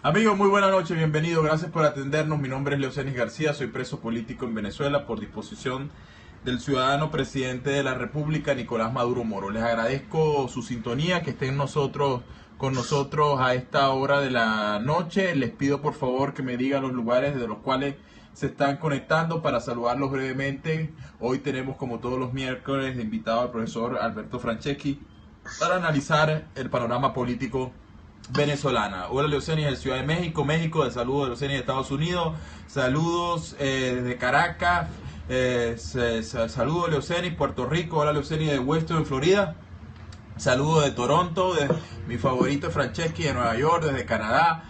Amigos, muy buena noche, bienvenido, gracias por atendernos. Mi nombre es Leocenis García, soy preso político en Venezuela por disposición del ciudadano presidente de la República, Nicolás Maduro Moro. Les agradezco su sintonía, que estén con nosotros a esta hora de la noche. Les pido por favor que me digan los lugares de los cuales se están conectando para saludarlos brevemente. Hoy tenemos, como todos los miércoles, de invitado al profesor Alberto Franceschi para analizar el panorama político venezolana. Hola Leocenis de Ciudad de México, de saludos de Leocenis de Estados Unidos, saludos desde Caracas, saludos Leocenis, Puerto Rico, hola Leocenis de Weston, Florida, saludos de Toronto, de mi favorito Franceschi de Nueva York, desde Canadá,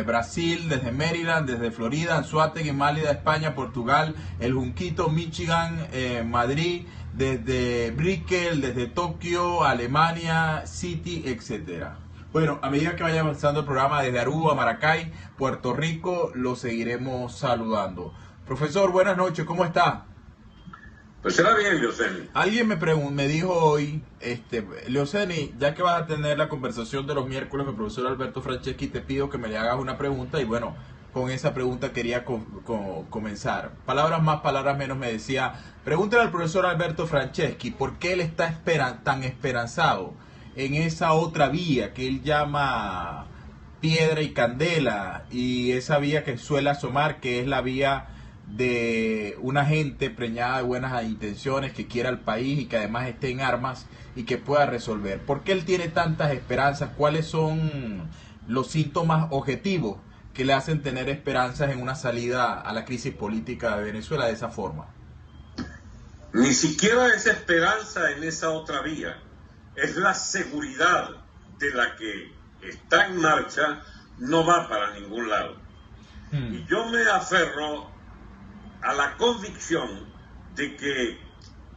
Brasil, desde Maryland, desde Florida, Anzoátegui, Málida, España, Portugal, El Junquito, Michigan, Madrid, desde Brickell, desde Tokio, Alemania, City, etcétera. Bueno, a medida que vaya avanzando el programa desde Aruba, Maracay, Puerto Rico, lo seguiremos saludando. Profesor, buenas noches, ¿cómo está? Pues será bien, Leocenis. Alguien me dijo hoy, Leocenis, ya que vas a tener la conversación de los miércoles con el profesor Alberto Franceschi, te pido que me le hagas una pregunta y bueno, con esa pregunta quería comenzar. Palabras más, palabras menos, me decía, pregúntale al profesor Alberto Franceschi por qué él está tan esperanzado en esa otra vía que él llama piedra y candela, y esa vía que suele asomar, que es la vía de una gente preñada de buenas intenciones, que quiera al país y que además esté en armas y que pueda resolver. ¿Por qué él tiene tantas esperanzas? ¿Cuáles son los síntomas objetivos que le hacen tener esperanzas en una salida a la crisis política de Venezuela de esa forma? Ni siquiera es esperanza en esa otra vía. Es la seguridad de la que está en marcha, no va para ningún lado. Y yo me aferro a la convicción de que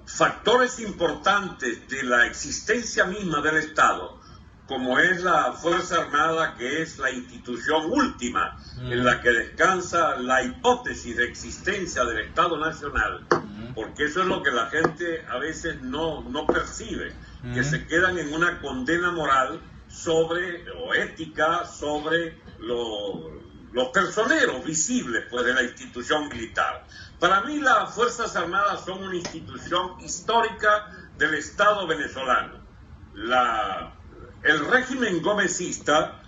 factores importantes de la existencia misma del Estado, como es la Fuerza Armada, que es la institución última en la que descansa la hipótesis de existencia del Estado Nacional, porque eso es lo que la gente a veces no percibe, que se quedan en una condena moral o ética sobre los personeros visibles pues, de la institución militar. Para mí las Fuerzas Armadas son una institución histórica del Estado venezolano. El régimen gomecista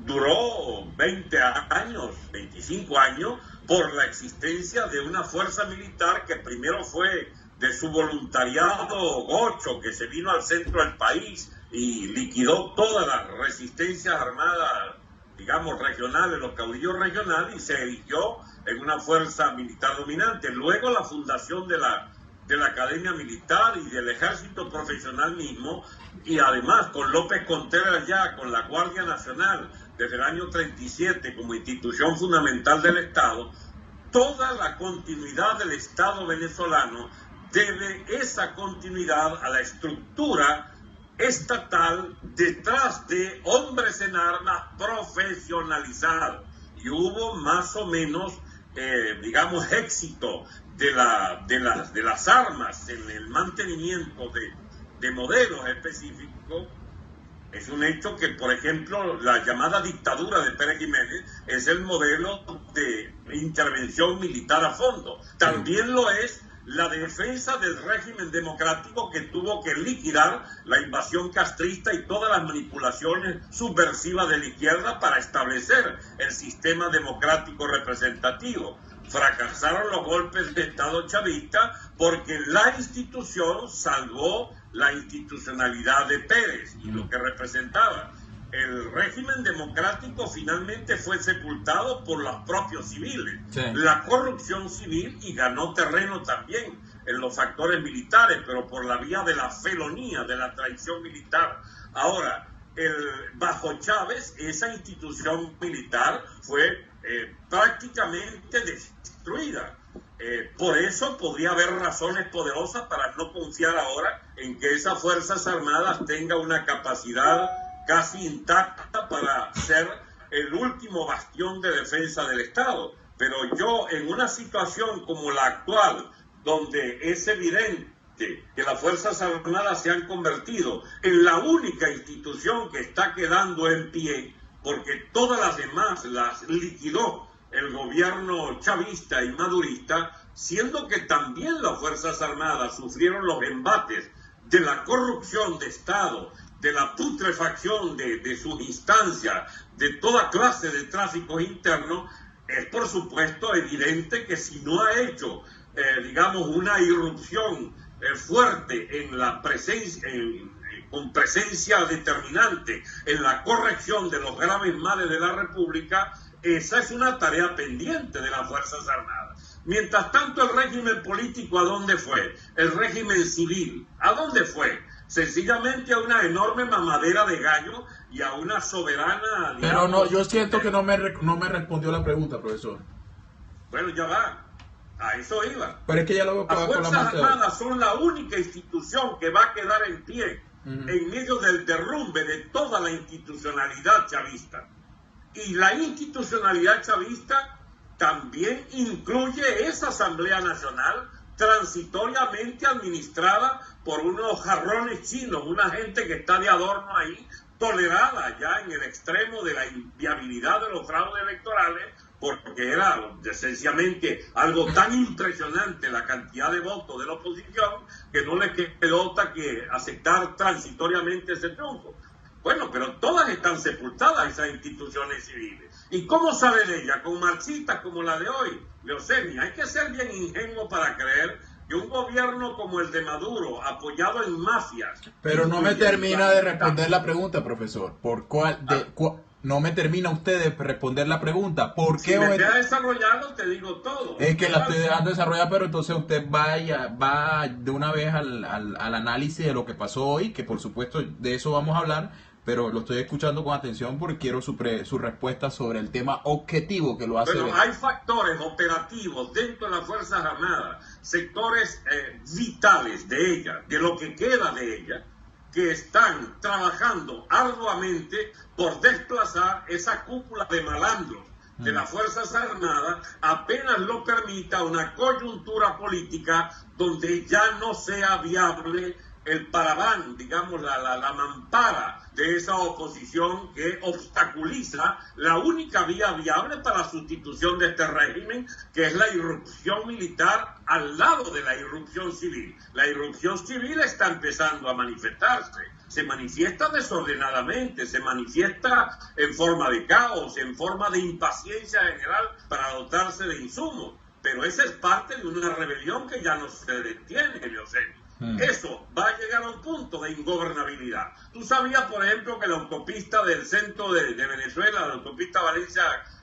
duró 20 años, 25 años, por la existencia de una fuerza militar que primero fue de su voluntariado gocho, que se vino al centro del país y liquidó todas las resistencias armadas, digamos, regionales, los caudillos regionales, y se erigió en una fuerza militar dominante. Luego la fundación de la Academia Militar y del Ejército Profesional mismo, y además con López Contreras ya, con la Guardia Nacional, desde el año 37 como institución fundamental del Estado. Toda la continuidad del Estado venezolano debe esa continuidad a la estructura estatal detrás de hombres en armas profesionalizados. Y hubo más o menos, digamos, éxito de las armas en el mantenimiento de modelos específicos. Es un hecho que, por ejemplo, la llamada dictadura de Pérez Jiménez es el modelo de intervención militar a fondo. También lo es la defensa del régimen democrático, que tuvo que liquidar la invasión castrista y todas las manipulaciones subversivas de la izquierda para establecer el sistema democrático representativo. Fracasaron los golpes de Estado chavista porque la institución salvó la institucionalidad de Pérez y lo que representaba. El régimen democrático finalmente fue sepultado por los propios civiles, sí. La corrupción civil, y ganó terreno también en los factores militares, pero por la vía de la felonía, de la traición militar. Ahora, bajo Chávez, esa institución militar fue prácticamente destruida. Por eso podría haber razones poderosas para no confiar ahora en que esas Fuerzas Armadas tengan una capacidad casi intacta para ser el último bastión de defensa del Estado. Pero yo, en una situación como la actual, donde es evidente que las Fuerzas Armadas se han convertido en la única institución que está quedando en pie, porque todas las demás las liquidó el gobierno chavista y madurista, siendo que también las Fuerzas Armadas sufrieron los embates de la corrupción de Estado, de la putrefacción de sus instancias, de toda clase de tráficos internos. Es por supuesto evidente que si no ha hecho, digamos, una irrupción fuerte en la presencia, con presencia determinante en la corrección de los graves males de la República, esa es una tarea pendiente de las Fuerzas Armadas. Mientras tanto, el régimen político, ¿a dónde fue? El régimen civil, ¿a dónde fue? Sencillamente a una enorme mamadera de gallo y a una soberana... Digamos, pero no, yo siento que no me respondió la pregunta, profesor. Bueno, ya va. A eso iba. Pero es que ya lo veo. Las Fuerzas Armadas son la única institución que va a quedar en pie en medio del derrumbe de toda la institucionalidad chavista. Y la institucionalidad chavista también incluye esa Asamblea Nacional transitoriamente administrada por unos jarrones chinos, una gente que está de adorno ahí, tolerada ya en el extremo de la inviabilidad de los fraudes electorales, porque era esencialmente algo tan impresionante la cantidad de votos de la oposición que no le quedó otra que aceptar transitoriamente ese triunfo. Bueno, pero todas están sepultadas esas instituciones civiles. ¿Y cómo sale de ella? Con marxistas como la de hoy, Leoceni. Hay que ser bien ingenuo para creer que un gobierno como el de Maduro, apoyado en mafias... Pero no me termina de responder la pregunta, profesor. No me termina usted de responder la pregunta. ¿Por qué? Si me deja desarrollarlo, te digo todo. Es que la estoy dejando desarrollar, pero entonces usted va de una vez al análisis de lo que pasó hoy, que por supuesto de eso vamos a hablar, pero lo estoy escuchando con atención porque quiero su respuesta sobre el tema objetivo que lo hace. Bueno, hay factores operativos dentro de las Fuerzas Armadas, sectores vitales de ellas, de lo que queda de ellas, que están trabajando arduamente por desplazar esa cúpula de malandros de las Fuerzas Armadas, apenas lo permita una coyuntura política donde ya no sea viable el paraván, digamos, la mampara de esa oposición que obstaculiza la única vía viable para la sustitución de este régimen, que es la irrupción militar al lado de la irrupción civil. La irrupción civil está empezando a manifestarse. Se manifiesta desordenadamente, se manifiesta en forma de caos, en forma de impaciencia general para dotarse de insumos. Pero esa es parte de una rebelión que ya no se detiene, Leoceni. Eso va a llegar a un punto de ingobernabilidad. Tú sabías, por ejemplo, que la autopista del centro de Venezuela, la autopista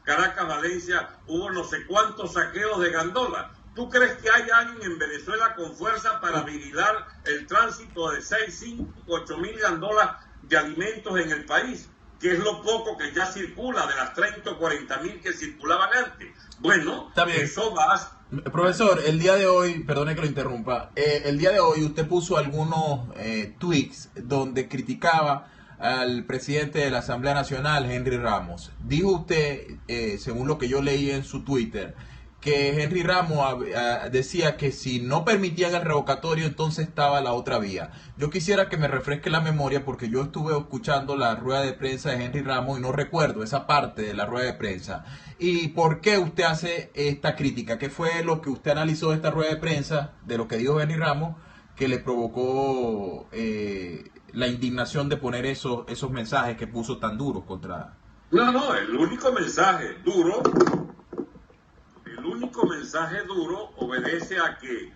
Caracas-Valencia, hubo no sé cuántos saqueos de gandolas. ¿Tú crees que hay alguien en Venezuela con fuerza para vigilar el tránsito de 6, 5, 8 mil gandolas de alimentos en el país? Que es lo poco que ya circula de las 30 o 40 mil que circulaban antes. Bueno, eso va... Profesor, el día de hoy, perdone que lo interrumpa, el día de hoy usted puso algunos tweets donde criticaba al presidente de la Asamblea Nacional, Henry Ramos. Dijo usted, según lo que yo leí en su Twitter, que Henry Ramos decía que si no permitían el revocatorio, entonces estaba la otra vía. Yo quisiera que me refresque la memoria porque yo estuve escuchando la rueda de prensa de Henry Ramos y no recuerdo esa parte de la rueda de prensa. ¿Y por qué usted hace esta crítica? ¿Qué fue lo que usted analizó de esta rueda de prensa, de lo que dijo Henry Ramos, que le provocó la indignación de poner esos mensajes que puso tan duros contra... No, el único mensaje duro obedece a que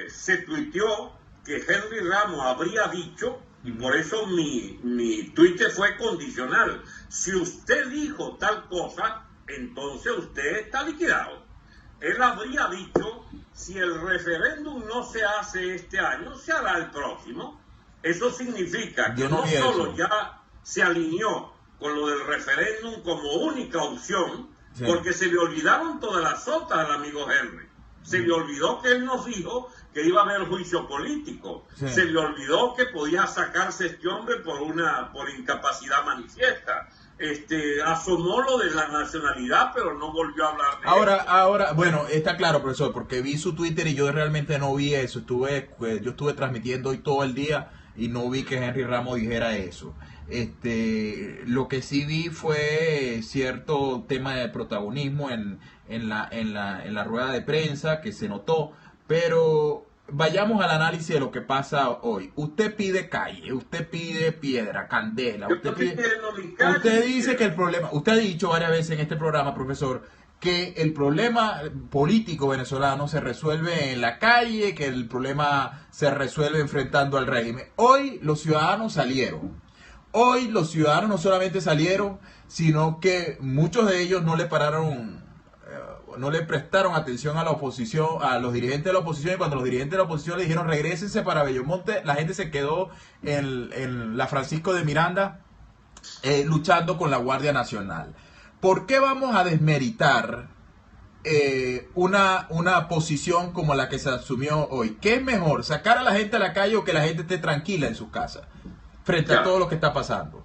se tuiteó que Henry Ramos habría dicho, y por eso mi tuite fue condicional: si usted dijo tal cosa, entonces usted está liquidado. Él habría dicho, si el referéndum no se hace este año, se hará el próximo. Eso significa que no solo ya se alineó con lo del referéndum como única opción, sí, porque se le olvidaron todas las otras al amigo Henry. Se le olvidó que él nos dijo que iba a haber juicio político. Sí. Se le olvidó que podía sacarse este hombre por incapacidad manifiesta. Asomó lo de la nacionalidad, pero no volvió a hablar de eso. Ahora, bueno, está claro, profesor, porque vi su Twitter y yo realmente no vi eso. Yo estuve transmitiendo hoy todo el día y no vi que Henry Ramos dijera eso. Lo que sí vi fue cierto tema de protagonismo en la rueda de prensa que se notó, pero vayamos al análisis de lo que pasa hoy. Usted pide calle, usted pide piedra, candela, usted dice que el problema, usted ha dicho varias veces en este programa, profesor, que el problema político venezolano se resuelve en la calle, que el problema se resuelve enfrentando al régimen. Hoy los ciudadanos salieron. Hoy los ciudadanos no solamente salieron, sino que muchos de ellos no le prestaron atención a la oposición, a los dirigentes de la oposición, y cuando los dirigentes de la oposición le dijeron regrésense para Bellomonte, la gente se quedó en la Francisco de Miranda luchando con la Guardia Nacional. ¿Por qué vamos a desmeritar una posición como la que se asumió hoy? ¿Qué es mejor, sacar a la gente a la calle o que la gente esté tranquila en sus casas frente a todo lo que está pasando?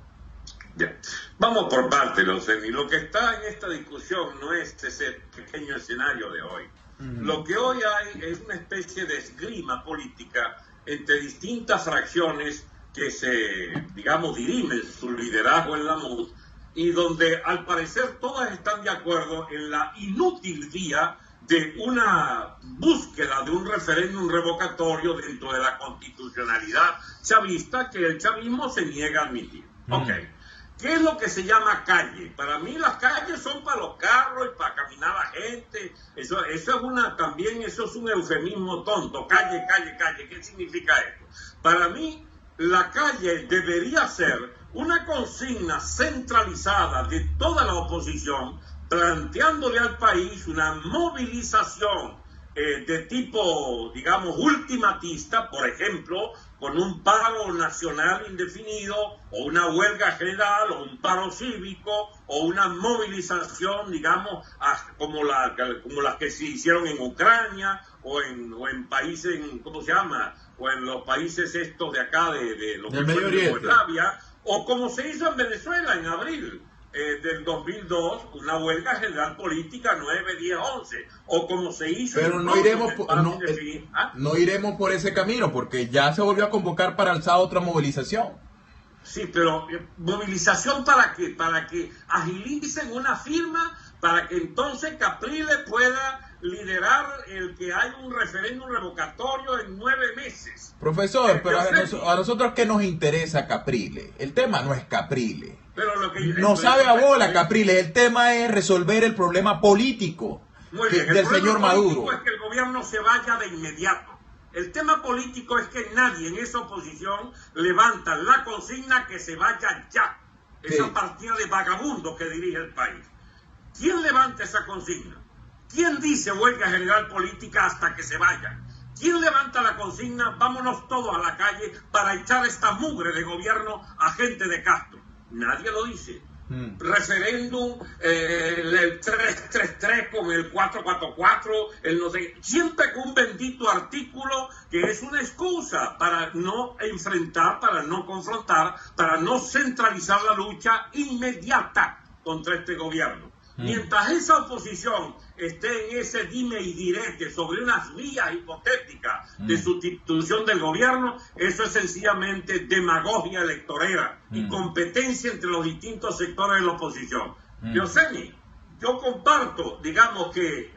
Vamos por parte, Loceni. Lo que está en esta discusión no es ese pequeño escenario de hoy. Lo que hoy hay es una especie de esgrima política entre distintas fracciones que se, digamos, dirimen su liderazgo en la MUD, y donde al parecer todas están de acuerdo en la inútil vía de una búsqueda de un referéndum revocatorio dentro de la constitucionalidad chavista que el chavismo se niega a admitir. Ok. ¿Qué es lo que se llama calle? Para mí las calles son para los carros y para caminar la gente. Eso es un eufemismo tonto. Calle, calle, calle. ¿Qué significa esto? Para mí la calle debería ser una consigna centralizada de toda la oposición, planteándole al país una movilización de tipo, digamos, ultimatista, por ejemplo, con un paro nacional indefinido, o una huelga general, o un paro cívico, o una movilización, digamos, como las que se hicieron en Ucrania, o en países, ¿cómo se llama? O en los países estos de acá, de los del Medio Oriente, Yugoslavia, o como se hizo en Venezuela en abril del 2002, una huelga general política 9, 10, 11, o como se hizo... Pero no iremos por ese camino, porque ya se volvió a convocar para alzar otra movilización. Sí, pero ¿movilización para qué? Para que agilicen una firma, para que entonces Capriles pueda liderar el que hay un referéndum revocatorio en 9 meses. Profesor, pero a nosotros ¿qué nos interesa Capriles? El tema no es Capriles. Pero no sabe a bola Capriles, el tema es resolver el problema político del señor Maduro. Es que el gobierno se vaya de inmediato. El tema político es que nadie en esa oposición levanta la consigna que se vaya ya. Esa partida de vagabundos que dirige el país. ¿Quién levanta esa consigna? ¿Quién dice huelga general política hasta que se vaya? ¿Quién levanta la consigna? Vámonos todos a la calle para echar esta mugre de gobierno a gente de Castro. Nadie lo dice. Referéndum, el 333 con el 444, el no sé, siempre con un bendito artículo que es una excusa para no enfrentar, para no confrontar, para no centralizar la lucha inmediata contra este gobierno. Mientras esa oposición esté en ese dime y direte sobre unas vías hipotéticas de sustitución del gobierno, eso es sencillamente demagogia electorera y competencia entre los distintos sectores de la oposición. Yo comparto, digamos que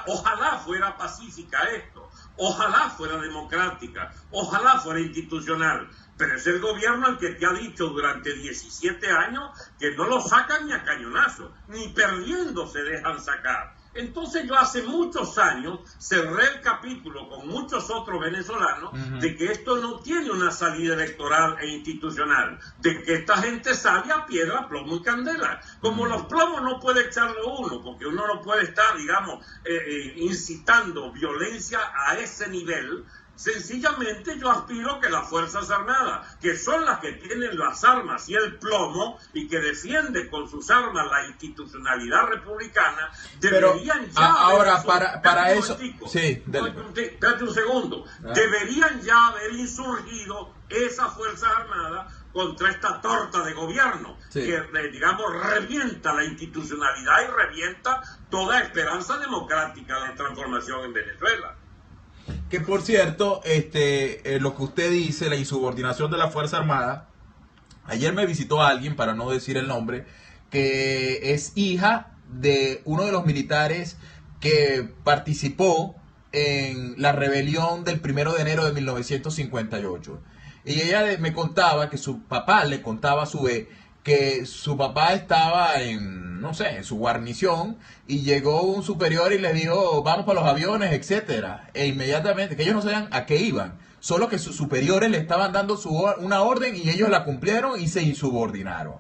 ojalá fuera pacífica esto, ojalá fuera democrática, ojalá fuera institucional, pero es el gobierno el que te ha dicho durante 17 años que no lo sacan ni a cañonazo, ni perdiendo se dejan sacar. Entonces yo hace muchos años cerré el capítulo con muchos otros venezolanos de que esto no tiene una salida electoral e institucional, de que esta gente sale a piedra, plomo y candela. Como los plomos no puede echarle uno, porque uno no puede estar, digamos, incitando violencia a ese nivel. Sencillamente yo aspiro que las Fuerzas Armadas, que son las que tienen las armas y el plomo y que defienden con sus armas la institucionalidad republicana, deberían ahora para eso espérate un segundo, deberían ya haber insurgido esas Fuerzas Armadas contra esta torta de gobierno que, digamos, revienta la institucionalidad y revienta toda esperanza democrática de transformación en Venezuela. Que por cierto, lo que usted dice, la insubordinación de la Fuerza Armada, ayer me visitó alguien, para no decir el nombre, que es hija de uno de los militares que participó en la rebelión del 1 de enero de 1958. Y ella me contaba que su papá le contaba a su vez que su papá estaba en, no sé, en su guarnición y llegó un superior y le dijo, vamos para los aviones, etcétera. E inmediatamente, que ellos no sabían a qué iban, solo que sus superiores le estaban dando una orden y ellos la cumplieron y se insubordinaron.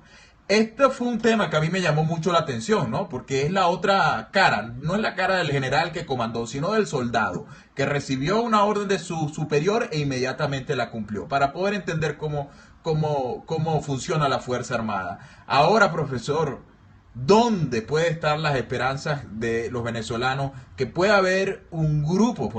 Este fue un tema que a mí me llamó mucho la atención, ¿no? Porque es la otra cara, no es la cara del general que comandó, sino del soldado, que recibió una orden de su superior e inmediatamente la cumplió, para poder entender cómo funciona la Fuerza Armada. Ahora, profesor, ¿dónde puede estar las esperanzas de los venezolanos que pueda haber un grupo,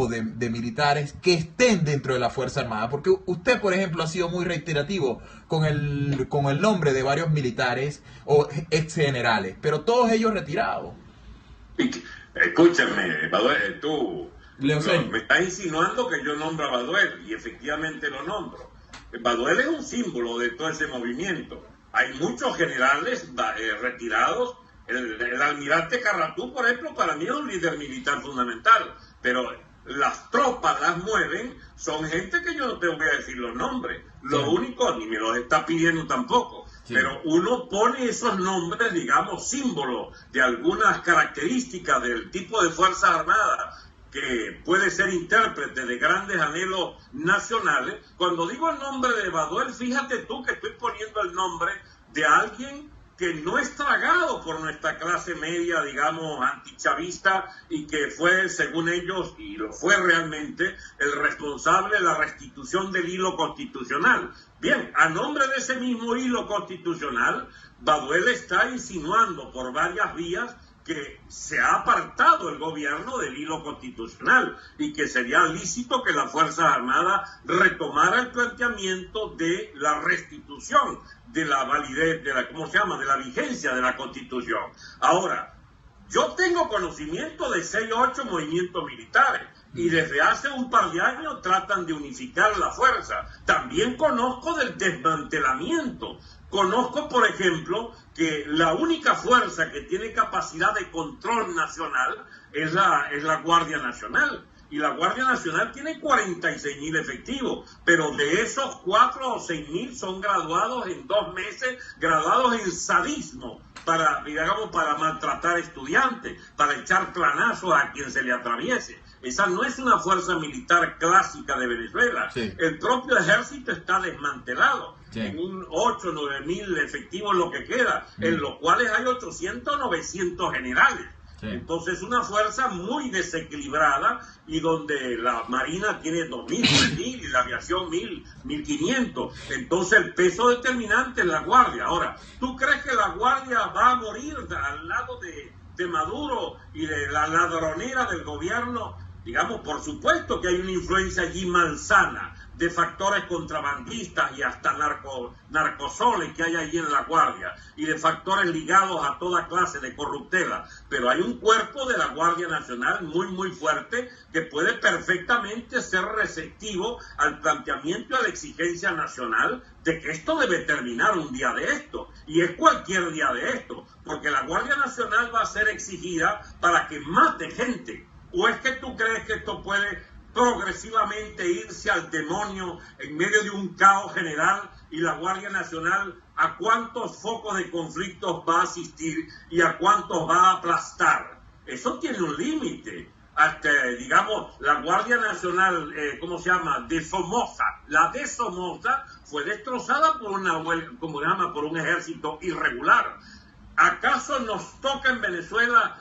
de militares que estén dentro de la Fuerza Armada? Porque usted, por ejemplo, ha sido muy reiterativo con el nombre de varios militares o ex generales, pero todos ellos retirados. Escúchame, Baduel, tú Leocen, me estás insinuando que yo nombro a Baduel, y efectivamente lo nombro. Baduel es un símbolo de todo ese movimiento. Hay muchos generales retirados. El almirante Carratú, por ejemplo, para mí es un líder militar fundamental, pero las tropas las mueven, son gente que yo no te voy a decir los nombres. Lo único, ni me los está pidiendo tampoco, pero uno pone esos nombres, digamos, símbolos de algunas características del tipo de Fuerzas Armadas, que puede ser intérprete de grandes anhelos nacionales. Cuando digo el nombre de Baduel, fíjate tú que estoy poniendo el nombre de alguien que no es tragado por nuestra clase media, digamos, antichavista, y que fue, según ellos, y lo fue realmente, el responsable de la restitución del hilo constitucional. Bien, a nombre de ese mismo hilo constitucional, Baduel está insinuando por varias vías que se ha apartado el gobierno del hilo constitucional y que sería lícito que las Fuerzas Armadas retomara el planteamiento de la restitución de la validez, de la vigencia de la Constitución. Ahora, yo tengo conocimiento de 6 o 8 movimientos militares y desde hace un par de años tratan de unificar la fuerza. También conozco del desmantelamiento. Conozco, por ejemplo, que la única fuerza que tiene capacidad de control nacional es la Guardia Nacional. Y la Guardia Nacional tiene 46.000 efectivos, pero de esos 4 o 6.000 son graduados en 2 meses, graduados en sadismo, para maltratar estudiantes, para echar planazos a quien se le atraviese. Esa no es una fuerza militar clásica de Venezuela. Sí. El propio ejército está desmantelado. Sí. En un 8 o 9.000 efectivos lo que queda, en los cuales hay 800 o 900 generales. Sí. Entonces, una fuerza muy desequilibrada y donde la Marina tiene 2.000, 3.000 y la aviación 1.000, 1.500. Entonces, el peso determinante es la Guardia. Ahora, ¿tú crees que la Guardia va a morir al lado de Maduro y de la ladronera del gobierno? Digamos, por supuesto que hay una influencia allí malsana de factores contrabandistas y hasta narcosoles que hay allí en la Guardia y de factores ligados a toda clase de corruptela, pero hay un cuerpo de la Guardia Nacional muy muy fuerte que puede perfectamente ser receptivo al planteamiento y a la exigencia nacional de que esto debe terminar un día de esto, y es cualquier día de esto, porque la Guardia Nacional va a ser exigida para que mate gente. ¿O es que tú crees que esto puede progresivamente irse al demonio en medio de un caos general y la Guardia Nacional a cuántos focos de conflictos va a asistir y a cuántos va a aplastar? Eso tiene un límite. Hasta, digamos, la Guardia Nacional, de Somoza. La de Somoza fue destrozada por por un ejército irregular. ¿Acaso nos toca en Venezuela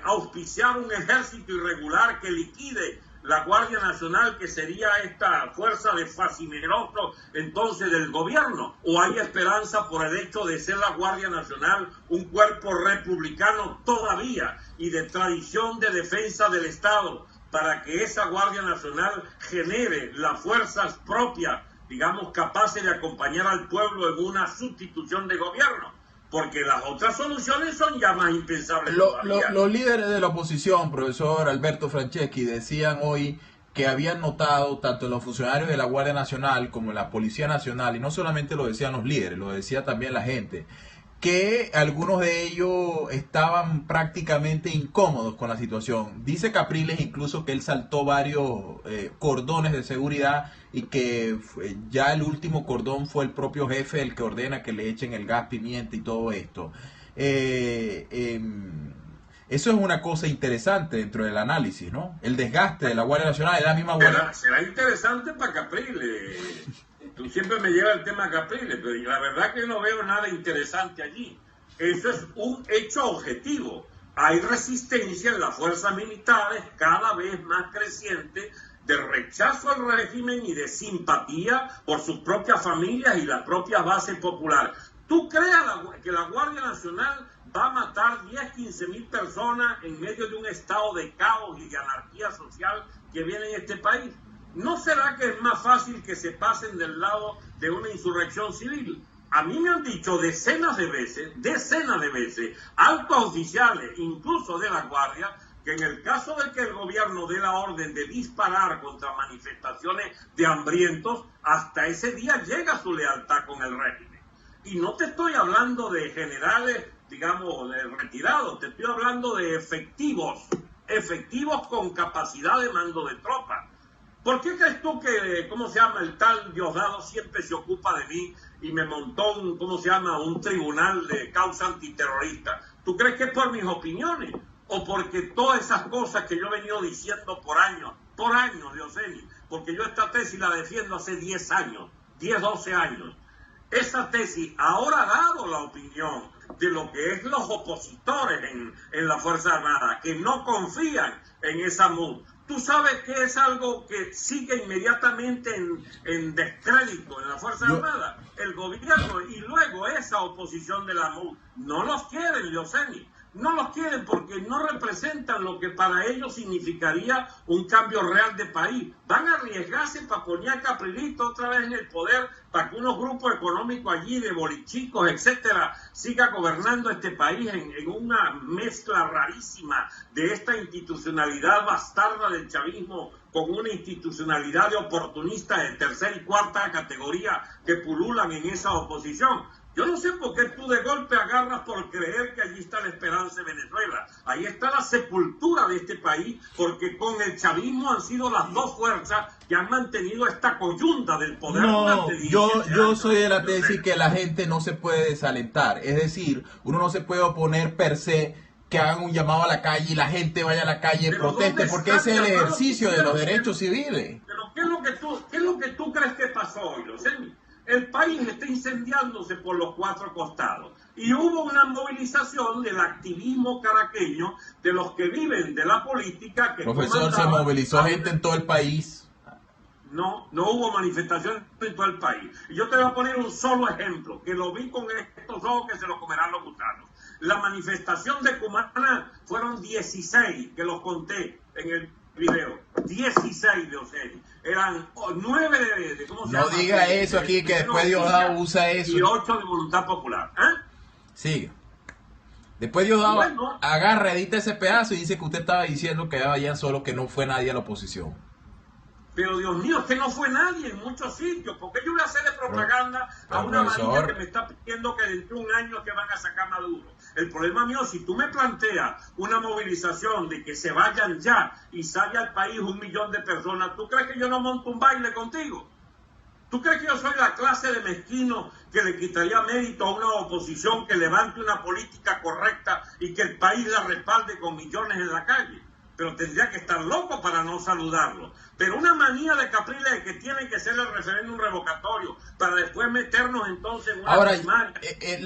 auspiciar un ejército irregular que liquide la Guardia Nacional, que sería esta fuerza de fascineroso entonces del gobierno? ¿O hay esperanza por el hecho de ser la Guardia Nacional un cuerpo republicano todavía y de tradición de defensa del Estado, para que esa Guardia Nacional genere las fuerzas propias, digamos, capaces de acompañar al pueblo en una sustitución de gobierno? porque las otras soluciones son ya más impensables todavía. Los líderes de la oposición, profesor Alberto Franceschi, decían hoy que habían notado, tanto en los funcionarios de la Guardia Nacional como en la Policía Nacional, y no solamente lo decían los líderes, lo decía también la gente, que algunos de ellos estaban prácticamente incómodos con la situación. Dice Capriles incluso que él saltó varios cordones de seguridad y que ya el último cordón fue el propio jefe el que ordena que le echen el gas pimienta y todo esto. Eso es una cosa interesante dentro del análisis, ¿no? El desgaste de la Guardia Nacional es la misma Guardia. Será interesante para Capriles. Tú siempre me llevas el tema Capriles, pero la verdad que no veo nada interesante allí. Eso es un hecho objetivo. Hay resistencia en las fuerzas militares cada vez más creciente de rechazo al régimen y de simpatía por sus propias familias y la propia base popular. ¿Tú crees que la Guardia Nacional va a matar 10, 15 mil personas en medio de un estado de caos y de anarquía social que viene en este país? ¿No será que es más fácil que se pasen del lado de una insurrección civil? A mí me han dicho decenas de veces, altos oficiales, incluso de la Guardia, que en el caso de que el gobierno dé la orden de disparar contra manifestaciones de hambrientos, hasta ese día llega su lealtad con el régimen. Y no te estoy hablando de generales, digamos, de retirados, te estoy hablando de efectivos con capacidad de mando de tropa. ¿Por qué crees tú que, el tal Diosdado siempre se ocupa de mí y me montó un tribunal de causa antiterrorista? ¿Tú crees que es por mis opiniones? ¿O porque todas esas cosas que yo he venido diciendo por años, Leoceni? Porque yo esta tesis la defiendo hace 10 años, 12 años. Esa tesis ahora ha dado la opinión de lo que es los opositores en la Fuerza Armada, que no confían en esa MUD. Tú sabes que es algo que sigue inmediatamente en descrédito en la Fuerza Armada. El gobierno y luego esa oposición de la MUD no los quieren, Leoceni. No los quieren porque no representan lo que para ellos significaría un cambio real de país. Van a arriesgarse para poner a Caprilito otra vez en el poder, para que unos grupos económicos allí de bolichicos, etcétera, siga gobernando este país en una mezcla rarísima de esta institucionalidad bastarda del chavismo con una institucionalidad de oportunistas de tercera y cuarta categoría que pululan en esa oposición. Yo no sé por qué tú de golpe agarras por creer que allí está la esperanza de Venezuela. Ahí está la sepultura de este país, porque con el chavismo han sido las dos fuerzas que han mantenido esta coyunta del poder. No, yo soy de la tesis que la gente no se puede desalentar. Es decir, uno no se puede oponer per se que hagan un llamado a la calle y la gente vaya a la calle y proteste, porque ese es el ejercicio de los derechos civiles. Pero ¿qué es lo que tú crees que pasó hoy, Leoceni? El país está incendiándose por los cuatro costados y hubo una movilización del activismo caraqueño de los que viven de la política. Profesor, se movilizó gente en todo el país. No hubo manifestaciones en todo el país. Y yo te voy a poner un solo ejemplo, que lo vi con estos ojos que se los comerán los gusanos. La manifestación de Cumaná fueron 16, que los conté en el video. 16 de Oceni. Eran 9 de ¿cómo se llama? No diga eso aquí, que después Diosdado usa eso. Y 8 de Voluntad Popular. Sigue. Después Diosdado agarra, edita ese pedazo y dice que usted estaba diciendo que vayan solo, que no fue nadie a la oposición. Pero Dios mío, es que no fue nadie en muchos sitios. ¿Por qué yo voy a hacerle propaganda a una marina que me está pidiendo que dentro de un año que van a sacar Maduro? El problema mío, si tú me planteas una movilización de que se vayan ya y salga al país 1 millón de personas, ¿tú crees que yo no monto un baile contigo? ¿Tú crees que yo soy la clase de mezquino que le quitaría mérito a una oposición que levante una política correcta y que el país la respalde con millones en la calle? Pero tendría que estar loco para no saludarlo. Pero una manía de Capriles de que tiene que ser el referéndum revocatorio para después meternos entonces en una Ahora,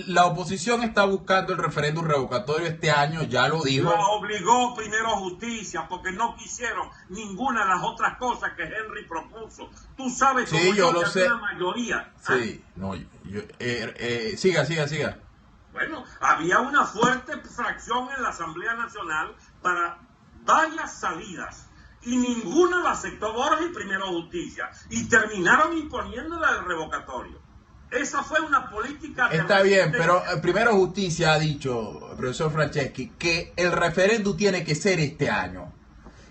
la oposición está buscando el referéndum revocatorio este año, ya lo dijo. Lo obligó primero Justicia porque no quisieron ninguna de las otras cosas que Henry propuso. Tú sabes cómo yo lo sé. La mayoría. Sí, siga. Bueno, había una fuerte fracción en la Asamblea Nacional para varias salidas y ninguna la aceptó Borges y primero Justicia y terminaron imponiéndola el revocatorio. Esa fue una política de Está bien, resistencia. pero primero Justicia ha dicho, profesor Franceschi, que el referéndum tiene que ser este año.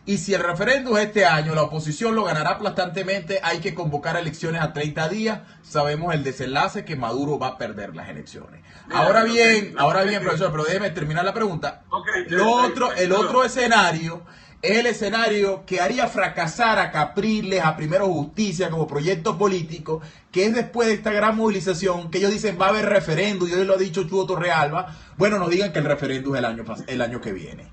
Y si el referéndum es este año, la oposición lo ganará aplastantemente, hay que convocar elecciones a 30 días. Sabemos el desenlace, que Maduro va a perder las elecciones. Mira, Ahora bien, okay. profesor, pero déjeme terminar la pregunta. Okay, El otro escenario es el escenario que haría fracasar a Capriles, a Primero Justicia como proyecto político, que es después de esta gran movilización, que ellos dicen va a haber referéndum, y hoy lo ha dicho Chugo Torrealba. Bueno, no digan que el referéndum es el año que viene.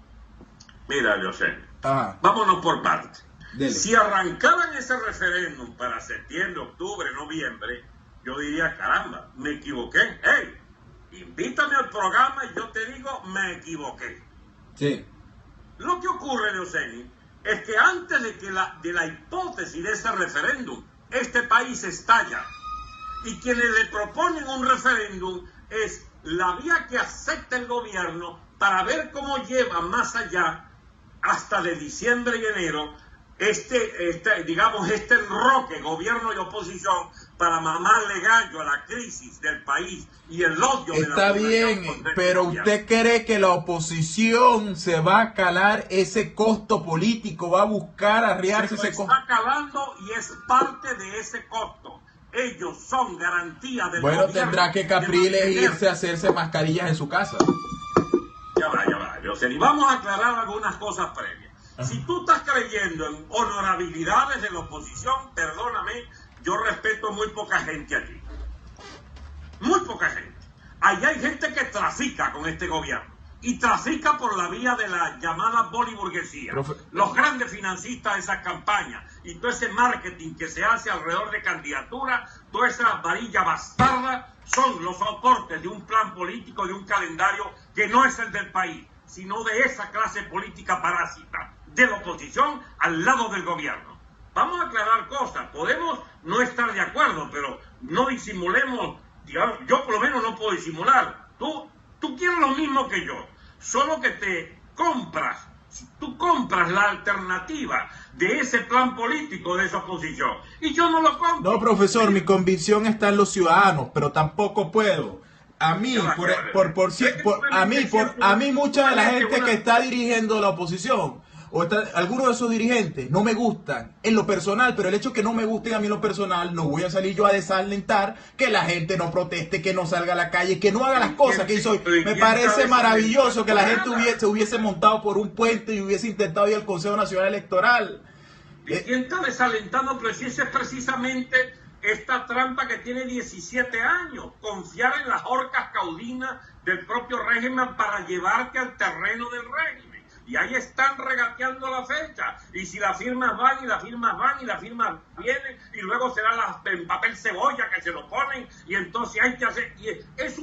Mira, José, Ajá. vámonos por partes. Dele. Si arrancaran ese referéndum para septiembre, octubre, noviembre, yo diría, caramba, me equivoqué. Hey, invítame al programa y yo te digo, me equivoqué. Sí. Lo que ocurre, Leoceni, es que antes de la hipótesis de ese referéndum, este país estalla. Y quienes le proponen un referéndum es la vía que acepta el gobierno para ver cómo lleva más allá, hasta de diciembre y enero, este enroque, gobierno y oposición, para mamarle gallo a la crisis del país y el odio de la Está bien, pero ¿usted cree que la oposición se va a calar ese costo político, va a buscar arriarse ese costo? Está calando y es parte de ese costo. Ellos son garantía del Bueno, gobierno. tendrá que Capriles irse a hacerse mascarillas en su casa. Ya va, Leoceni. Vamos a aclarar algunas cosas previas. Si tú estás creyendo en honorabilidades de la oposición, perdóname, yo respeto muy poca gente allí. Muy poca gente. Allí hay gente que trafica con este gobierno. Y trafica por la vía de la llamada boliburguesía. Los grandes financistas de esas campañas y todo ese marketing que se hace alrededor de candidaturas, toda esa varilla bastarda, son los soportes de un plan político, de un calendario que no es el del país, sino de esa clase política parásita de la oposición al lado del gobierno. Vamos a aclarar cosas. Podemos no estar de acuerdo, pero no disimulemos. Digamos, yo por lo menos no puedo disimular. Tú quieres lo mismo que yo, solo que te compras. Tú compras la alternativa de ese plan político de esa oposición. Y yo no lo compro. No, profesor, mi convicción está en los ciudadanos, pero tampoco puedo. A mí, a mí mucha de la gente que está dirigiendo la oposición, algunos de esos dirigentes, no me gustan en lo personal, pero el hecho que no me gusten a mí en lo personal, no voy a salir yo a desalentar que la gente no proteste, que no salga a la calle, que no haga las cosas que hizo hoy. Me parece maravilloso que la gente se hubiese montado por un puente y hubiese intentado ir al Consejo Nacional Electoral. ¿Y quién está desalentando? Pero si esa es precisamente esta trampa que tiene 17 años, confiar en las orcas caudinas del propio régimen para llevarte al terreno del régimen. Y ahí están regateando la fecha. Y si las firmas van y las firmas van y las firmas vienen, y luego será en papel cebolla que se lo ponen, y entonces hay que hacer. Y es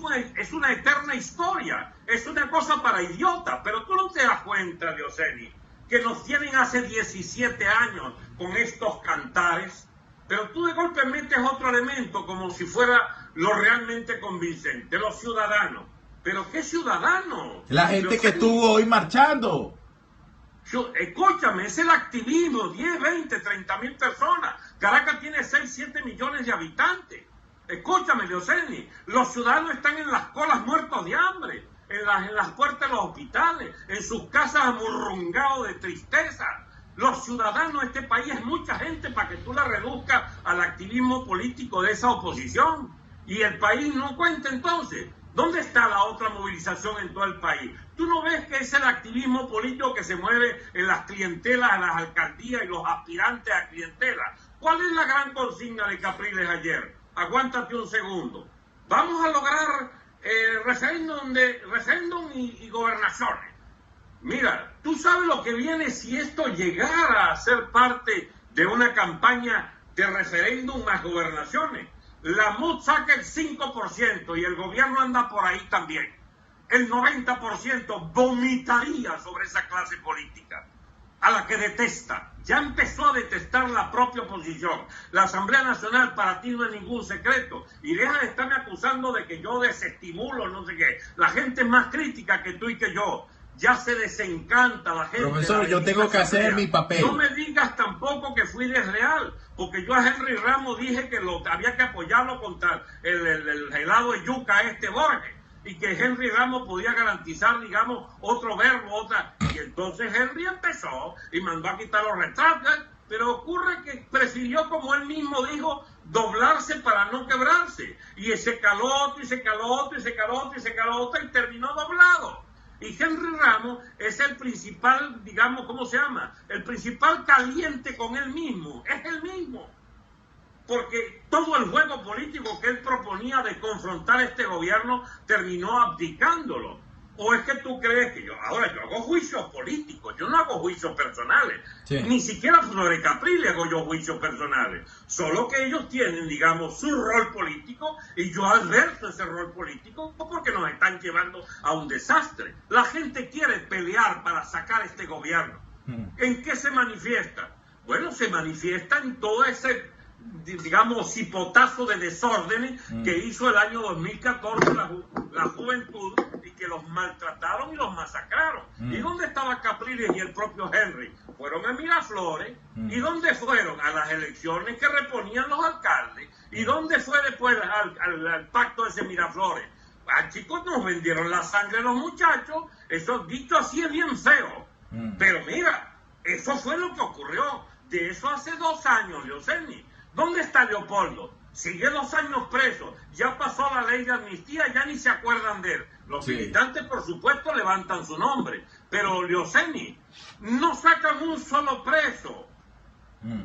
una eterna historia. Es una cosa para idiotas. Pero tú no te das cuenta, Leoceni, que nos tienen hace 17 años con estos cantares. Pero tú de golpe metes otro elemento como si fuera lo realmente convincente. Los ciudadanos. ¿Pero qué ciudadanos? La gente que estuvo hoy marchando. Escúchame, es el activismo, 10, 20, 30 mil personas. Caracas tiene 6, 7 millones de habitantes. Escúchame, Leoceni, los ciudadanos están en las colas muertos de hambre, en las puertas de los hospitales, en sus casas amurrungados de tristeza. Los ciudadanos de este país es mucha gente para que tú la reduzcas al activismo político de esa oposición. Y el país no cuenta entonces. ¿Dónde está la otra movilización en todo el país? ¿Tú no ves que es el activismo político que se mueve en las clientelas, en las alcaldías y los aspirantes a clientela? ¿Cuál es la gran consigna de Capriles ayer? Aguántate un segundo. Vamos a lograr referéndum y gobernaciones. Mira, tú sabes lo que viene si esto llegara a ser parte de una campaña de referéndum más gobernaciones. La MUD saca el 5% y el gobierno anda por ahí también. El 90% vomitaría sobre esa clase política, a la que detesta. Ya empezó a detestar la propia oposición. La Asamblea Nacional para ti no es ningún secreto. Y deja de estarme acusando de que yo desestimulo, no sé qué. La gente es más crítica que tú y que yo. ya se desencanta la gente. Profesor, yo tengo que hacer mi papel. No me digas tampoco que fui desleal, porque yo a Henry Ramos dije que había que apoyarlo contra el helado de yuca Borges, y que Henry Ramos podía garantizar, digamos, otro verbo, y entonces Henry empezó y mandó a quitar los retratos, pero ocurre que prefirió, como él mismo dijo, doblarse para no quebrarse, y se caló otro, y se caló otro, y se caló otro, y se caló otro, y terminó doblado. Y Henry Ramos es el principal, digamos, ¿cómo se llama? El principal caliente con él mismo, es él mismo. Porque todo el juego político que él proponía de confrontar este gobierno terminó abdicándolo. ¿O es que tú crees que yo hago juicios políticos, yo no hago juicios personales? Sí. Ni siquiera a Flores Capriles hago yo juicios personales. Solo que ellos tienen, digamos, su rol político y yo adverto ese rol político porque nos están llevando a un desastre. La gente quiere pelear para sacar este gobierno. ¿En qué se manifiesta? Bueno, se manifiesta en todo ese, digamos, cipotazo de desórdenes que hizo el año 2014 la juventud, y que los maltrataron y los masacraron. ¿Y dónde estaba Capriles y el propio Henry? Fueron a Miraflores. ¿Y dónde fueron? A las elecciones que reponían los alcaldes. ¿Y dónde fue después al pacto de ese Miraflores? Chicos, nos vendieron la sangre los muchachos. Eso dicho así es bien feo. Pero mira, eso fue lo que ocurrió. De eso hace 2 años, Leoceni. ¿Dónde está Leopoldo? Sigue 2 años preso, ya pasó la ley de amnistía, ya ni se acuerdan de él. Los militantes, por supuesto, levantan su nombre, pero Leoceni, no sacan un solo preso,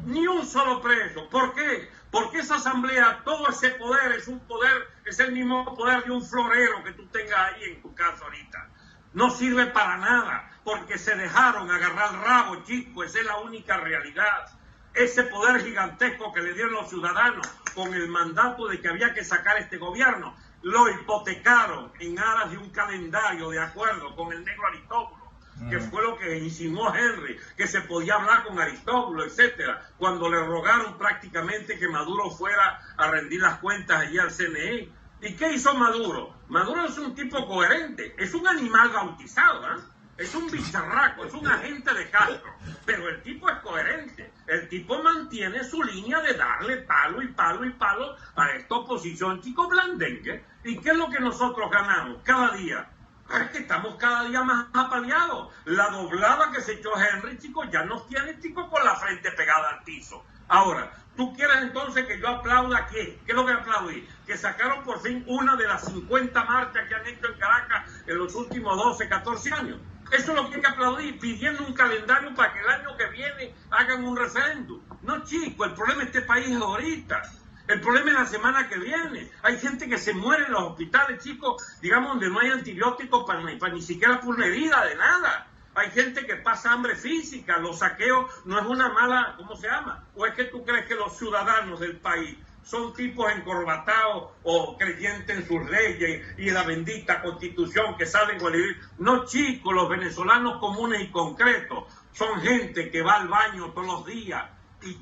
ni un solo preso. ¿Por qué? Porque esa asamblea, todo ese poder es un poder, es el mismo poder de un florero que tú tengas ahí en tu casa ahorita. No sirve para nada, porque se dejaron agarrar el rabo, chicos, esa es la única realidad. Ese poder gigantesco que le dieron los ciudadanos con el mandato de que había que sacar este gobierno, lo hipotecaron en aras de un calendario de acuerdo con el negro Aristóbulo, que fue lo que insinuó Henry, que se podía hablar con Aristóbulo, etcétera, cuando le rogaron prácticamente que Maduro fuera a rendir las cuentas allí al CNE. ¿Y qué hizo Maduro? Maduro es un tipo coherente, es un animal bautizado, ¿eh? Es un bicharraco, es un agente de Castro, pero el tipo es coherente. El tipo mantiene su línea de darle palo y palo y palo a esta oposición, chico, blandengue. ¿Y qué es lo que nosotros ganamos cada día? Es que estamos cada día más apaleados. La doblada que se echó Henry, chicos, ya nos tiene, chicos, con la frente pegada al piso. Ahora, ¿tú quieres entonces que yo aplauda qué? ¿Qué es lo que aplaudí? Que sacaron por fin una de las 50 marchas que han hecho en Caracas en los últimos 12, 14 años. Eso es lo que hay que aplaudir, pidiendo un calendario para que el año que viene hagan un referéndum. No, chico, el problema de este país es ahorita. El problema es la semana que viene. Hay gente que se muere en los hospitales, chicos, digamos, donde no hay antibióticos para ni siquiera por una herida de nada. Hay gente que pasa hambre física. Los saqueos no es una mala, ¿cómo se llama? ¿O es que tú crees que los ciudadanos del país son tipos encorbatados o creyentes en sus leyes y en la bendita constitución que saben elegir? No, chicos, los venezolanos comunes y concretos son gente que va al baño todos los días y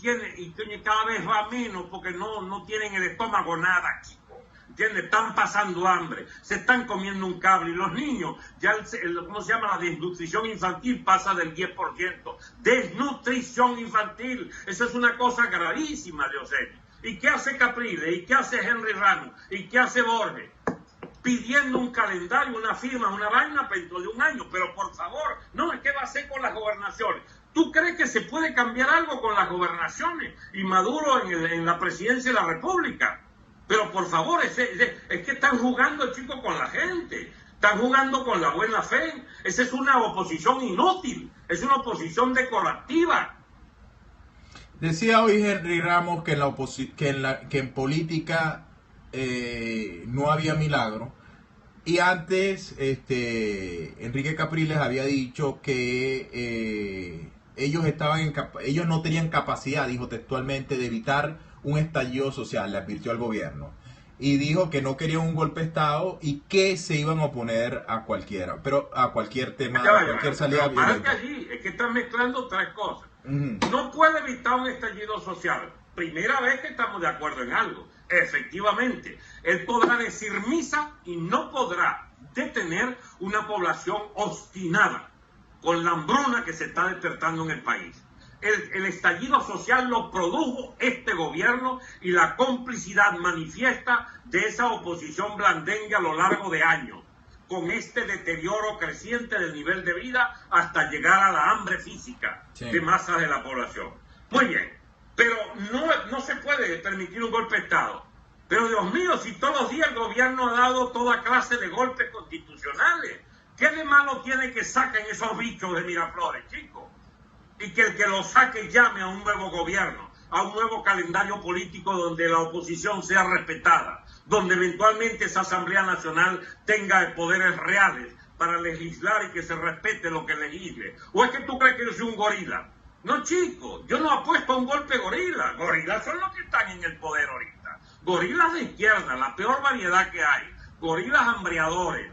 cada vez va menos porque no tienen el estómago nada, chicos. ¿Entiendes? Están pasando hambre, se están comiendo un cable y los niños, ya ¿cómo se llama? La desnutrición infantil pasa del 10%. Desnutrición infantil, eso es una cosa gravísima, Leoceni. ¿Y qué hace Capriles? ¿Y qué hace Henry Ramos? ¿Y qué hace Borges? Pidiendo un calendario, una firma, una vaina dentro de un año. Pero por favor, no, ¿qué va a hacer con las gobernaciones? ¿Tú crees que se puede cambiar algo con las gobernaciones? Y Maduro en la presidencia de la República. Pero por favor, es que están jugando, chicos, con la gente. Están jugando con la buena fe. Esa es una oposición inútil. Es una oposición decorativa. Decía hoy Henry Ramos que en política no había milagro. Y antes Enrique Capriles había dicho que ellos no tenían capacidad, dijo textualmente, de evitar un estallido social, le advirtió al gobierno. Y dijo que no querían un golpe de Estado y que se iban a oponer a cualquier tema, a cualquier salida violenta. Allí es que están mezclando 3 cosas. No puede evitar un estallido social. Primera vez que estamos de acuerdo en algo. Efectivamente, él podrá decir misa y no podrá detener una población obstinada. con la hambruna que se está despertando en el país. El estallido social lo produjo este gobierno y la complicidad manifiesta de esa oposición blandengue a lo largo de años, con este deterioro creciente del nivel de vida hasta llegar a la hambre física de masas de la población. Muy bien, pero no se puede permitir un golpe de Estado. Pero Dios mío, si todos los días el gobierno ha dado toda clase de golpes constitucionales, ¿qué de malo tiene que saquen esos bichos de Miraflores, chicos? Y que el que los saque llame a un nuevo gobierno, a un nuevo calendario político donde la oposición sea respetada, donde eventualmente esa Asamblea Nacional tenga poderes reales para legislar y que se respete lo que legisle. ¿O es que tú crees que yo soy un gorila? No, chicos, yo no apuesto a un golpe gorila. Gorilas son los que están en el poder ahorita. Gorilas de izquierda, la peor variedad que hay. Gorilas hambreadores.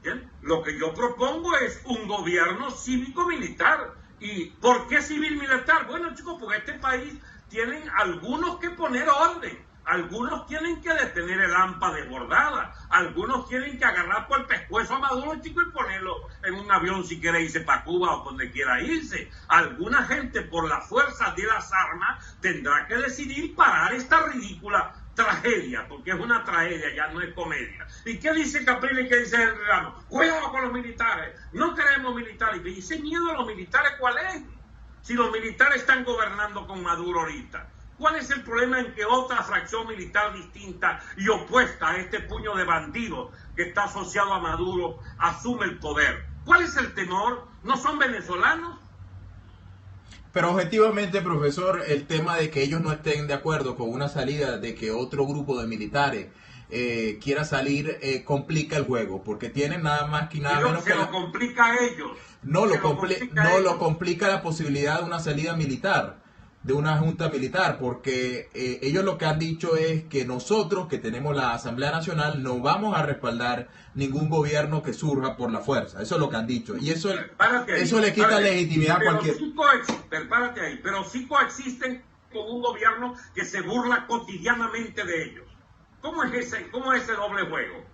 ¿Bien? Lo que yo propongo es un gobierno cívico-militar. ¿Y por qué civil-militar? Bueno, chicos, porque este país tienen algunos que poner orden. Algunos tienen que detener el hampa desbordada. Algunos tienen que agarrar por el pescuezo a Maduro, chico, y ponerlo en un avión si quiere irse para Cuba o donde quiera irse. Alguna gente, por la fuerza de las armas, tendrá que decidir parar esta ridícula tragedia, porque es una tragedia, ya no es comedia. ¿Y qué dice Capriles y qué dice Henry Ramos? Cuidado con los militares, no queremos militares. ¿Y ese miedo a los militares cuál es? Si los militares están gobernando con Maduro ahorita. ¿Cuál es el problema en que otra fracción militar distinta y opuesta a este puño de bandidos que está asociado a Maduro asume el poder? ¿Cuál es el temor? ¿No son venezolanos? Pero objetivamente, profesor, el tema de que ellos no estén de acuerdo con una salida, de que otro grupo de militares quiera salir, complica el juego, porque tienen nada más que nada menos que... lo complica a ellos. No lo complica la posibilidad de una salida militar, de una junta militar, porque ellos lo que han dicho es que nosotros, que tenemos la Asamblea Nacional, no vamos a respaldar ningún gobierno que surja por la fuerza. Eso es lo que han dicho. Y eso le quita legitimidad a cualquier... Pero sí coexisten con un gobierno que se burla cotidianamente de ellos. ¿Cómo es ese doble juego?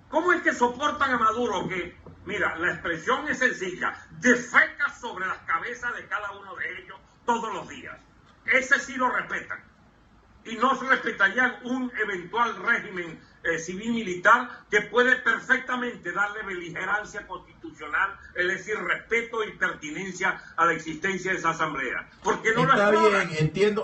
¿Cómo es que soportan a Maduro que, mira, la expresión es sencilla, defeca sobre las cabezas de cada uno de ellos todos los días? Ese sí lo respetan. Y no se respetarían un eventual régimen civil-militar que puede perfectamente darle beligerancia constitucional, es decir, respeto y pertinencia a la existencia de esa asamblea. Porque no está bien,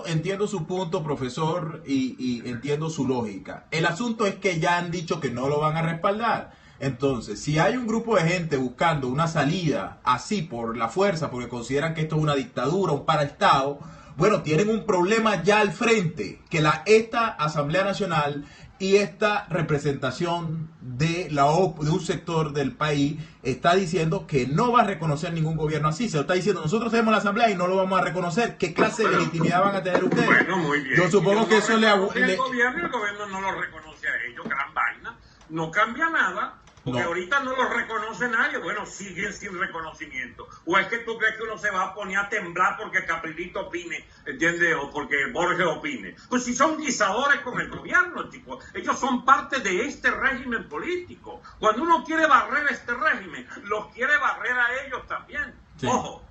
entiendo su punto, profesor, y entiendo su lógica. El asunto es que ya han dicho que no lo van a respaldar. Entonces, si hay un grupo de gente buscando una salida así por la fuerza, porque consideran que esto es una dictadura, un paraestado, bueno, tienen un problema ya al frente, que esta Asamblea Nacional y esta representación de un sector del país está diciendo que no va a reconocer ningún gobierno así. Se lo está diciendo, nosotros tenemos la Asamblea y no lo vamos a reconocer. ¿Qué clase de legitimidad van a tener ustedes? Bueno, muy bien. Yo supongo que eso el gobierno no lo reconoce a ellos, gran vaina. No cambia nada. Porque ahorita no lo reconoce nadie. Bueno, siguen sin reconocimiento. ¿O es que tú crees que uno se va a poner a temblar porque Caprilito opine, ¿entiendes? O porque Borges opine. Pues si son guisadores con el gobierno, chicos. Ellos son parte de este régimen político. Cuando uno quiere barrer este régimen, los quiere barrer a ellos también. Sí. Ojo,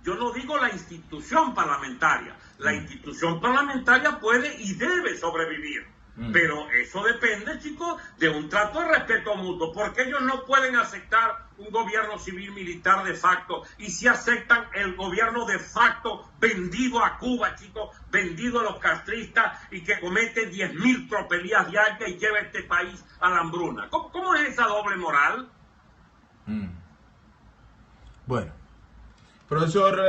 yo no digo la institución parlamentaria. La institución parlamentaria puede y debe sobrevivir. Pero eso depende, chicos, de un trato de respeto mutuo, porque ellos no pueden aceptar un gobierno civil-militar de facto, y si aceptan el gobierno de facto vendido a Cuba, chicos, vendido a los castristas y que comete 10.000 tropelías diarias y lleva este país a la hambruna. ¿Cómo es esa doble moral? Bueno, profesor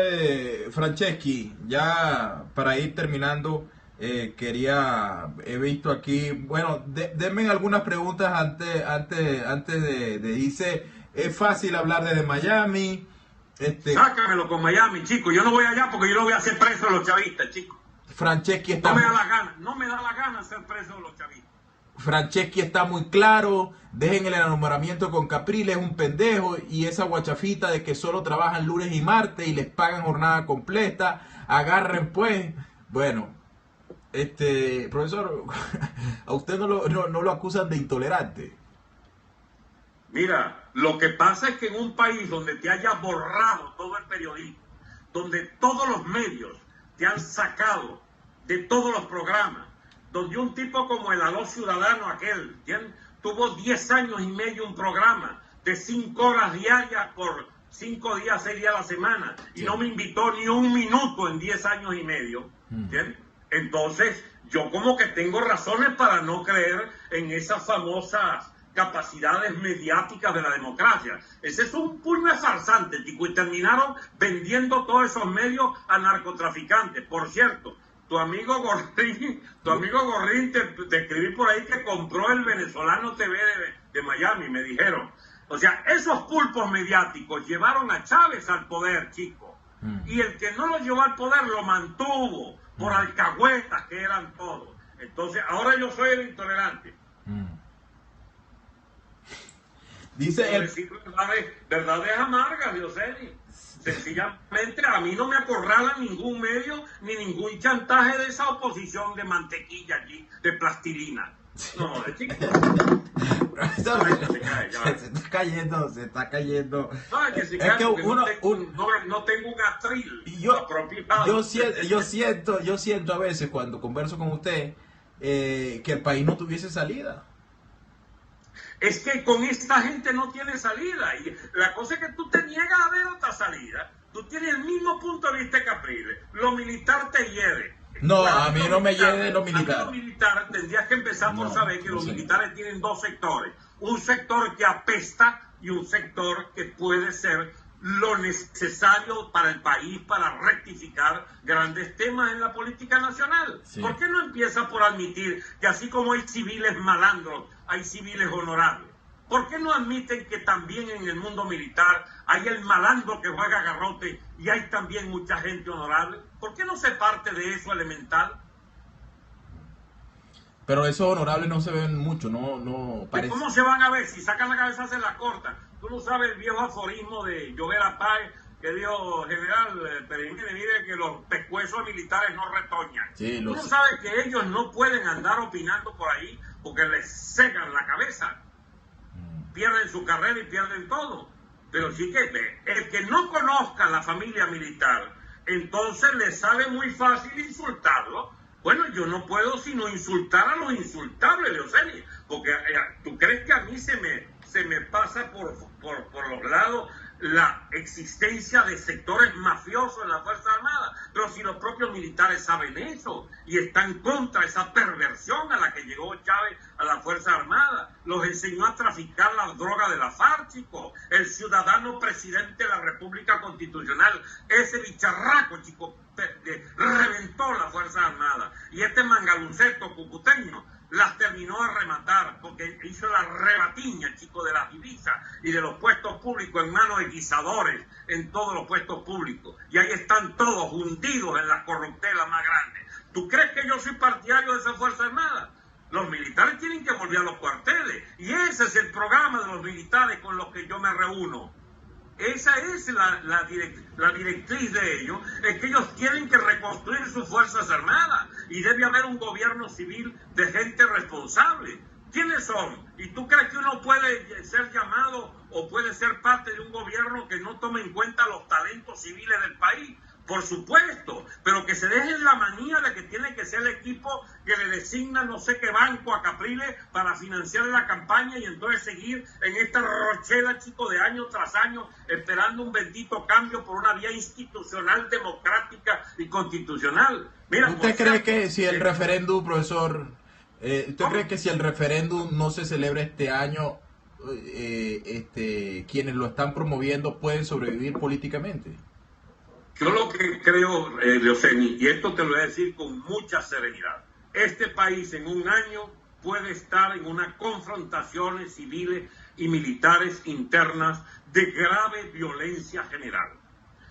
Franceschi, ya para ir terminando... he visto aquí, bueno, denme algunas preguntas antes de irse. Es fácil hablar desde Miami. Sácamelo con Miami, chico. Yo no voy allá porque yo no voy a ser preso de los chavistas, chico. Franceschi está... No me da la gana ser preso de los chavistas. Franceschi está muy claro. Dejen el enamoramiento con Capriles, es un pendejo. Y esa guachafita de que solo trabajan lunes y martes y les pagan jornada completa. Agarren pues. Bueno, profesor, a usted no lo acusan de intolerante. Mira, Lo que pasa es que en un país donde te haya borrado todo el periodismo, donde todos los medios te han sacado de todos los programas, donde un tipo como el Aló Ciudadano aquel, tuvo 10 años y medio un programa de 5 horas diarias por 5 días, 6 días a la semana, y no me invitó ni un minuto en 10 años y medio, ¿entiendes? Entonces, yo como que tengo razones para no creer en esas famosas capacidades mediáticas de la democracia. Ese es un puño de farsante, chico, y terminaron vendiendo todos esos medios a narcotraficantes. Por cierto, tu amigo Gorrín te escribí por ahí que compró el Venezolano TV de Miami, me dijeron. O sea, esos pulpos mediáticos llevaron a Chávez al poder, chico. Y el que no lo llevó al poder lo mantuvo por alcahuetas que eran todos. Entonces, ahora yo soy el intolerante. Dice decir verdades amargas, Dioseni. Sencillamente a mí no me acorrala ningún medio ni ningún chantaje de esa oposición de mantequilla allí, de plastilina. No, de chico. Se está cayendo. No, es que se Es cae que porque uno, no tengo un atril yo siento a veces cuando converso con usted que el país no tuviese salida. Es que con esta gente no tiene salida. Y la cosa es que tú te niegas a ver otra salida. Tú tienes el mismo punto de vista que Capriles. Lo militar te hiere. No, a mí no me hiere lo militar. A mí lo militar tendrías que empezar por saber que los militares tienen dos sectores. Un sector que apesta y un sector que puede ser lo necesario para el país para rectificar grandes temas en la política nacional. Sí. ¿Por qué no empieza por admitir que así como hay civiles malandros, hay civiles honorables? ¿Por qué no admiten que también en el mundo militar hay el malandro que juega garrote y hay también mucha gente honorable? ¿Por qué no se parte de eso elemental? Pero esos honorables no se ven mucho, no parece. ¿Cómo se van a ver? Si sacan la cabeza se la cortan. Tú no sabes el viejo aforismo de Llovera Páez que dijo, general Peregrine, mire que los pescuezos militares no retoñan. Sí, tú no sabes que ellos no pueden andar opinando por ahí porque les secan la cabeza. Pierden su carrera y pierden todo. Pero sí que el que no conozca la familia militar, entonces le sale muy fácil insultarlo. Bueno, yo no puedo sino insultar a los insultables, Leoceni, porque tú crees que a mí se me pasa por los lados la existencia de sectores mafiosos en la Fuerza Armada, pero si los propios militares saben eso y están contra esa perversión a la que llegó Chávez a la Fuerza Armada, los enseñó a traficar la droga de la FARC, chico, el ciudadano presidente de la República Constitucional, ese bicharraco, chico, reventó la Fuerza Armada, y este mangaluceto cucuteño las terminó a rematar porque hizo la rebatiña, chico, de las divisas y de los puestos públicos en manos de guisadores en todos los puestos públicos. Y ahí están todos hundidos en las corruptelas más grandes. ¿Tú crees que yo soy partidario de esa Fuerza Armada? Los militares tienen que volver a los cuarteles. Y ese es el programa de los militares con los que yo me reúno. Esa es la directriz de ellos, es que ellos tienen que reconstruir sus Fuerzas Armadas y debe haber un gobierno civil de gente responsable. ¿Quiénes son? ¿Y tú crees que uno puede ser llamado o puede ser parte de un gobierno que no tome en cuenta los talentos civiles del país? Por supuesto, pero que se dejen la manía de que tiene que ser el equipo que le designa no sé qué banco a Capriles para financiar la campaña y entonces seguir en esta rochela, chico, de año tras año, esperando un bendito cambio por una vía institucional, democrática y constitucional. Mira, ¿usted cree que si el referéndum, profesor, usted cree que si el referéndum no se celebra este año, quienes lo están promoviendo pueden sobrevivir políticamente? Yo lo que creo, Leoceni, y esto te lo voy a decir con mucha serenidad, este país en un año puede estar en unas confrontaciones civiles y militares internas de grave violencia general.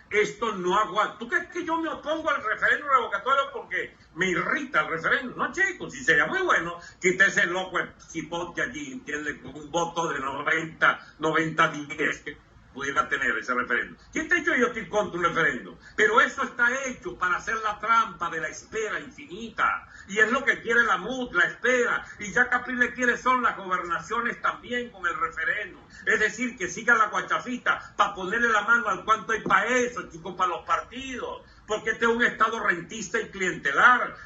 Esto no aguanta. ¿Tú crees que yo me opongo al referéndum revocatorio porque me irrita el referéndum? No, chicos, si sería muy bueno quitar ese loco el cipote allí, ¿entiendes? Con un voto de 90-10. pudiera tener ese referendo. ¿Quién te ha dicho que yo estoy contra un referendo? Pero eso está hecho para hacer la trampa de la espera infinita. Y es lo que quiere la MUD, la espera. Y ya Capriles quiere son las gobernaciones también con el referendo. Es decir, que siga la guachafita para ponerle la mano al cuánto hay para eso, chicos, para los partidos. Porque este es un Estado rentista y clientelar,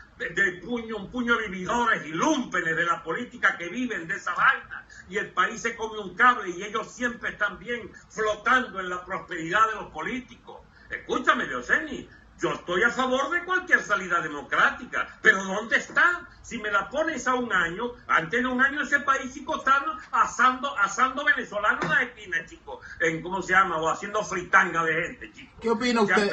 un puño de vividores y lúmpenes de la política que viven de esa vaina. Y el país se come un cable y ellos siempre están bien flotando en la prosperidad de los políticos. Escúchame, Leoceni, yo estoy a favor de cualquier salida democrática, pero ¿dónde está? Si me la pones a un año, antes de un año ese país, chicos, están asando venezolanos en la esquina, chicos, ¿cómo se llama? O haciendo fritanga de gente, chicos. ¿Qué opina usted?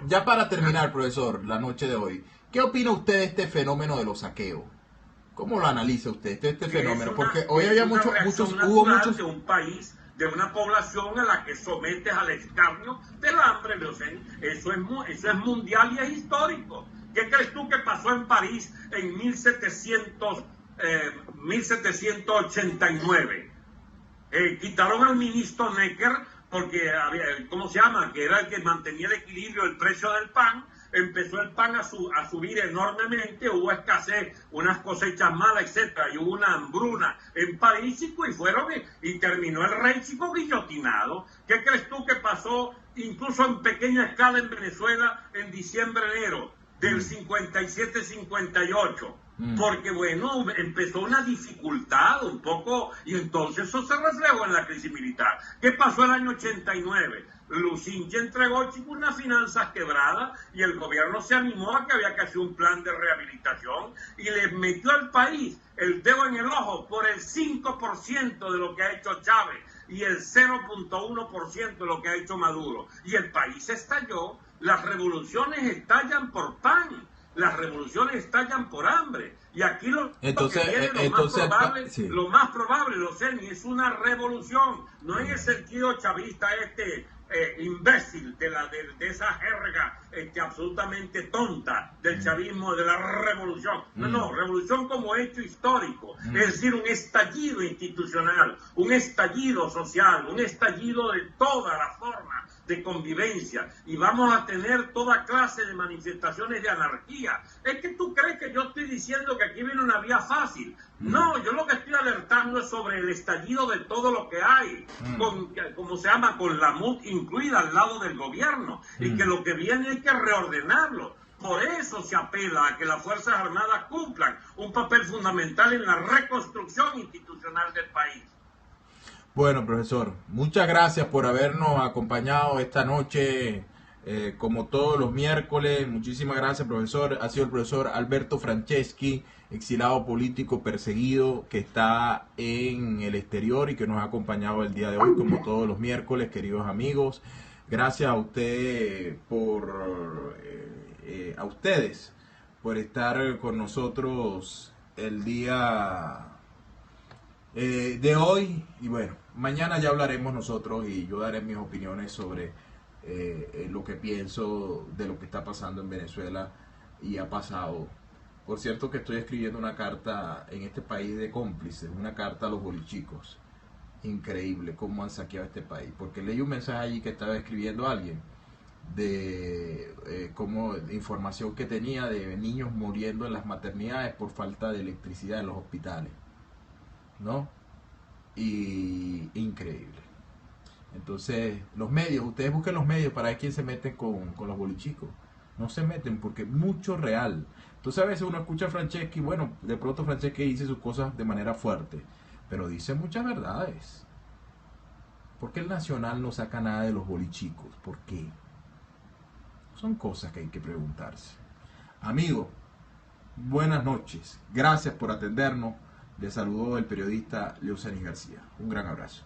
Ya para terminar, profesor, la noche de hoy, ¿qué opina usted de este fenómeno de los saqueos? ¿Cómo lo analiza usted, este fenómeno? Porque hoy había hubo muchos... de un país, de una población a la que sometes al escarnio del hambre, eso es mundial y es histórico. ¿Qué crees tú que pasó en París en 1789? Quitaron al ministro Necker porque había, ¿cómo se llama? Que era el que mantenía el equilibrio del precio del pan. Empezó el pan a subir enormemente, hubo escasez, unas cosechas malas, etcétera, y hubo una hambruna en París, chico, y terminó el rey, chico, guillotinado. ¿Qué crees tú que pasó incluso en pequeña escala en Venezuela en diciembre-enero del 57-58? Porque, bueno, empezó una dificultad un poco, y entonces eso se reflejó en la crisis militar. ¿Qué pasó el año 89? Lucinche entregó, chico, unas finanzas quebradas y el gobierno se animó a que había que hacer un plan de rehabilitación y le metió al país el dedo en el ojo por el 5% de lo que ha hecho Chávez y el 0.1% de lo que ha hecho Maduro. Y el país estalló. Las revoluciones estallan por pan. Las revoluciones estallan por hambre. Y aquí lo que viene, lo más probable, es una revolución. No en el sentido chavista imbécil de esa jerga absolutamente tonta del chavismo, de la revolución. No, revolución como hecho histórico. Es decir, un estallido institucional, un estallido social, un estallido de toda la forma de convivencia, y vamos a tener toda clase de manifestaciones de anarquía. Es que tú crees que yo estoy diciendo que aquí viene una vía fácil. No, yo lo que estoy alertando es sobre el estallido de todo lo que hay, con la MUD incluida al lado del gobierno, y que lo que viene hay que reordenarlo. Por eso se apela a que las Fuerzas Armadas cumplan un papel fundamental en la reconstrucción institucional del país. Bueno, profesor, muchas gracias por habernos acompañado esta noche, como todos los miércoles. Muchísimas gracias, profesor. Ha sido el profesor Alberto Franceschi, exilado político perseguido que está en el exterior y que nos ha acompañado el día de hoy, como todos los miércoles, queridos amigos. Gracias a usted a ustedes por estar con nosotros el día de hoy. Y bueno, mañana ya hablaremos nosotros y yo daré mis opiniones sobre lo que pienso de lo que está pasando en Venezuela y ha pasado. Por cierto que estoy escribiendo una carta en este país de cómplices, una carta a los bolichicos. Increíble cómo han saqueado este país, porque leí un mensaje allí que estaba escribiendo alguien de información que tenía de niños muriendo en las maternidades por falta de electricidad en los hospitales, ¿no? Y increíble. Entonces, los medios, ustedes busquen los medios para ver quién se mete con los bolichicos. No se meten porque mucho real. Entonces a veces uno escucha a Franceschi, bueno, de pronto Franceschi dice sus cosas de manera fuerte, pero dice muchas verdades. ¿Por qué el Nacional no saca nada de los bolichicos? ¿Por qué? Son cosas que hay que preguntarse. Amigo, buenas noches. Gracias por atendernos. Les saludó el periodista Leocenis García. Un gran abrazo.